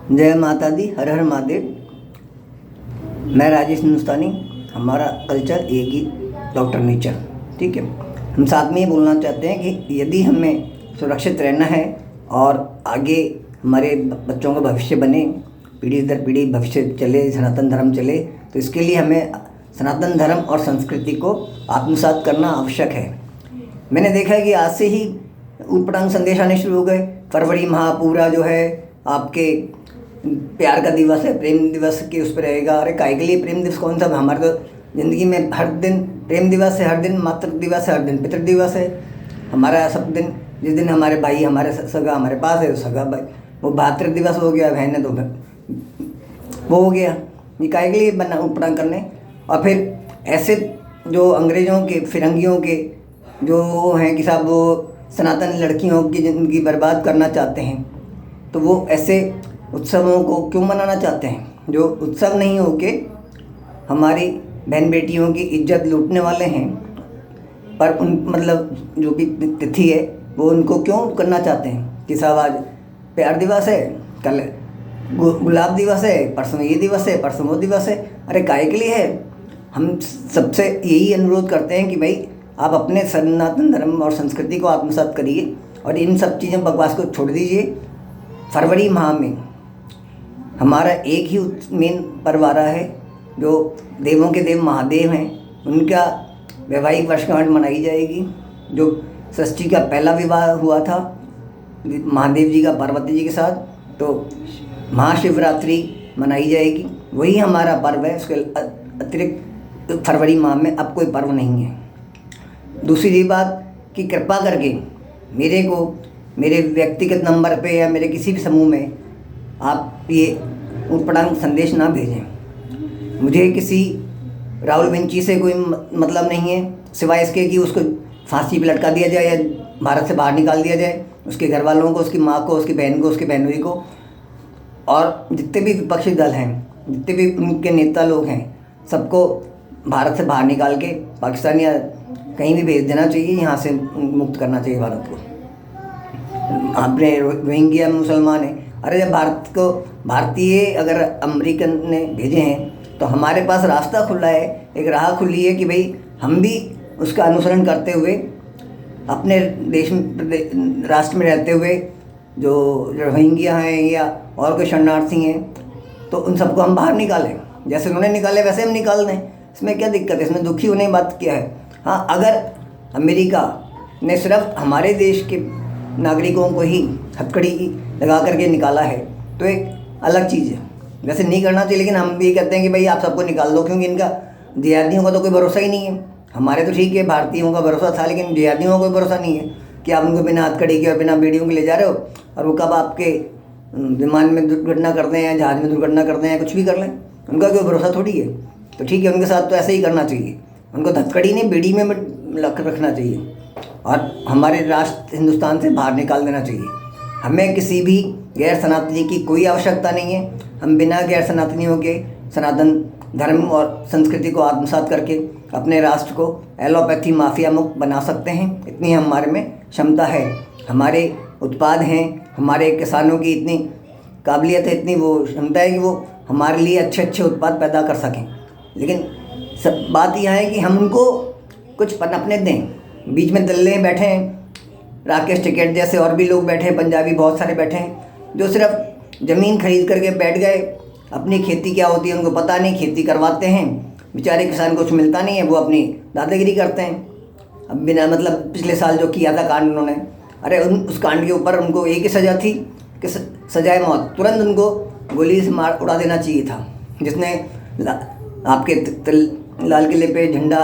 जय माता दी, हर हर महादेव। मैं राजेश हिंदुस्तानी। हमारा कल्चर एक ही, डॉक्टर नेचर। ठीक है, हम साथ में ये बोलना चाहते हैं कि यदि हमें सुरक्षित रहना है और आगे हमारे बच्चों का भविष्य बने, पीढ़ी दर पीढ़ी भविष्य चले, सनातन धर्म चले, तो इसके लिए हमें सनातन धर्म और संस्कृति को आत्मसात करना आवश्यक है। मैंने देखा है कि आज से ही ऊटपटांग संदेश आने शुरू हो गए। फरवरी माह पूरा जो है आपके प्यार का दिवस है, प्रेम दिवस के उस पर रहेगा। अरे काय के लिए प्रेम दिवस? कौन सा? हमारे तो ज़िंदगी में हर दिन प्रेम दिवस है, हर दिन मातृ दिवस है, हर दिन पितृ दिवस है। हमारा सब दिन, जिस दिन हमारे भाई हमारे सगा हमारे पास है, सगा भाई, वो भातृ दिवस हो गया, बहन है तो वो हो गया। ये काय के लिए बना ऊटपटांग करने? और फिर ऐसे जो अंग्रेज़ों के, फिरंगियों के जो हैं कि साहब वो सनातन लड़कियों की ज़िंदगी बर्बाद करना चाहते हैं, तो वो ऐसे उत्सवों को क्यों मनाना चाहते हैं जो उत्सव नहीं हो के हमारी बहन बेटियों की इज्जत लूटने वाले हैं। पर उन मतलब जो भी तिथि है वो उनको क्यों करना चाहते हैं कि साहब आज प्यार दिवस है, कल गुलाब दिवस है, परसों ये दिवस है, परसों वो दिवस है। अरे काय के लिए है? हम सबसे यही अनुरोध करते हैं कि भाई आप अपने सनातन धर्म और संस्कृति को आत्मसात करिए और इन सब चीज़ों बकवास को छोड़ दीजिए। फरवरी माह में हमारा एक ही मेन पर्व आ रहा है जो देवों के देव महादेव हैं, उनका वैवाहिक वर्षगांठ मनाई जाएगी। जो सृष्टि का पहला विवाह हुआ था महादेव जी का पार्वती जी के साथ, तो महाशिवरात्रि मनाई जाएगी। वही हमारा पर्व है। उसके अतिरिक्त फरवरी माह में अब कोई पर्व नहीं है। दूसरी बात कि कृपा करके मेरे को मेरे व्यक्तिगत नंबर पे या मेरे किसी भी समूह में आप ये ऊटपटांग संदेश ना भेजें। मुझे किसी राहुल विंची से कोई मतलब नहीं है, सिवाय इसके कि उसको फांसी पे लटका दिया जाए या भारत से बाहर निकाल दिया जाए, उसके घर वालों को, उसकी माँ को, उसकी बहन को, उसकी बहनोई को, और जितने भी विपक्षी दल हैं, जितने भी उनके नेता लोग हैं, सबको भारत से बाहर निकाल के पाकिस्तान या कहीं भी भेज देना चाहिए। यहाँ से मुक्त करना चाहिए भारत को। आपने रोहिंग्या मुसलमान है, अरे जब भारत को भारतीय अगर अमेरिकन ने भेजे हैं तो हमारे पास रास्ता खुला है, एक राह खुली है कि भाई हम भी उसका अनुसरण करते हुए अपने देश में, राष्ट्र में रहते हुए जो रोहिंग्या हैं या और कोई शरणार्थी हैं, तो उन सबको हम बाहर निकालें। जैसे उन्होंने निकाले वैसे हम निकाल दें। इसमें क्या दिक्कत है? इसमें दुखी होने की बात क्या है? हाँ, अगर अमेरिका ने सिर्फ हमारे देश के नागरिकों को ही हथकड़ी लगा करके निकाला है तो एक अलग चीज़ है, वैसे नहीं करना चाहिए। लेकिन हम भी ये कहते हैं कि भाई आप सबको निकाल दो, क्योंकि इनका जिहादियों का तो कोई भरोसा ही नहीं है। हमारे तो ठीक है, भारतीयों का भरोसा था, लेकिन जिहादियों का कोई भरोसा नहीं है कि आप उनको बिना हथकड़ी के और बिना बेड़ियों के ले जा रहे हो और वो कब आपके विमान में दुर्घटना करते हैं, जहाज़ में दुर्घटना करते हैं, कुछ भी कर लें, उनका कोई भरोसा थोड़ी है। तो ठीक है, उनके साथ तो ऐसे ही करना चाहिए, उनको हथकड़ी नहीं बेड़ी में रखना चाहिए और हमारे राष्ट्र हिंदुस्तान से बाहर निकाल देना चाहिए। हमें किसी भी गैर सनातनी की कोई आवश्यकता नहीं है। हम बिना गैर सनातनियों के सनातन धर्म और संस्कृति को आत्मसात करके अपने राष्ट्र को एलोपैथी माफिया मुक्त बना सकते हैं। इतनी हमारे में क्षमता है, हमारे उत्पाद हैं, हमारे किसानों की इतनी काबिलियत है, इतनी वो क्षमता है कि वो हमारे लिए अच्छे अच्छे उत्पाद पैदा कर सकें। लेकिन सब बात यह है कि हम उनको कुछ पनपने दें। बीच में दल्ले बैठे हैं, राकेश टिकैत जैसे और भी लोग बैठे हैं, पंजाबी बहुत सारे बैठे हैं, जो सिर्फ ज़मीन खरीद करके बैठ गए। अपनी खेती क्या होती है उनको पता नहीं, खेती करवाते हैं, बेचारे किसान को कुछ मिलता नहीं है, वो अपनी दादागिरी करते हैं। अब बिना मतलब पिछले साल जो किया था कांड उन्होंने, अरे उस कांड के ऊपर उनको एक ही सज़ा थी कि सजाए मौत। तुरंत उनको गोली से मार उड़ा देना चाहिए था। जिसने आपके लाल किले पे झंडा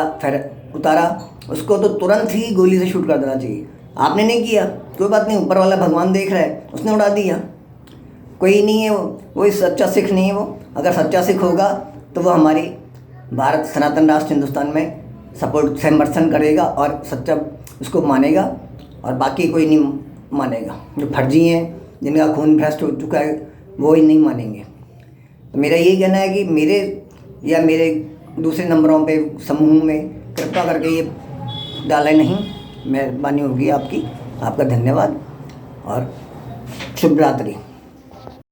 उतारा उसको तो तुरंत ही गोली से शूट कर देना चाहिए। आपने नहीं किया, कोई बात नहीं, ऊपर वाला भगवान देख रहा है, उसने उड़ा दिया। कोई नहीं है वो सच्चा सिख नहीं है। वो अगर सच्चा सिख होगा तो वो हमारी भारत सनातन राष्ट्र हिंदुस्तान में सपोर्ट समर्थन करेगा और सच्चा उसको मानेगा, और बाकी कोई नहीं मानेगा। जो फर्जी हैं, जिनका खून भ्रष्ट हो चुका है, वो ही नहीं मानेंगे। तो मेरा यही कहना है कि मेरे या मेरे दूसरे नंबरों पे समूह में कृपा करके ये डालें नहीं। मेहरबानी होगी आपकी। आपका धन्यवाद और शुभ रात्रि।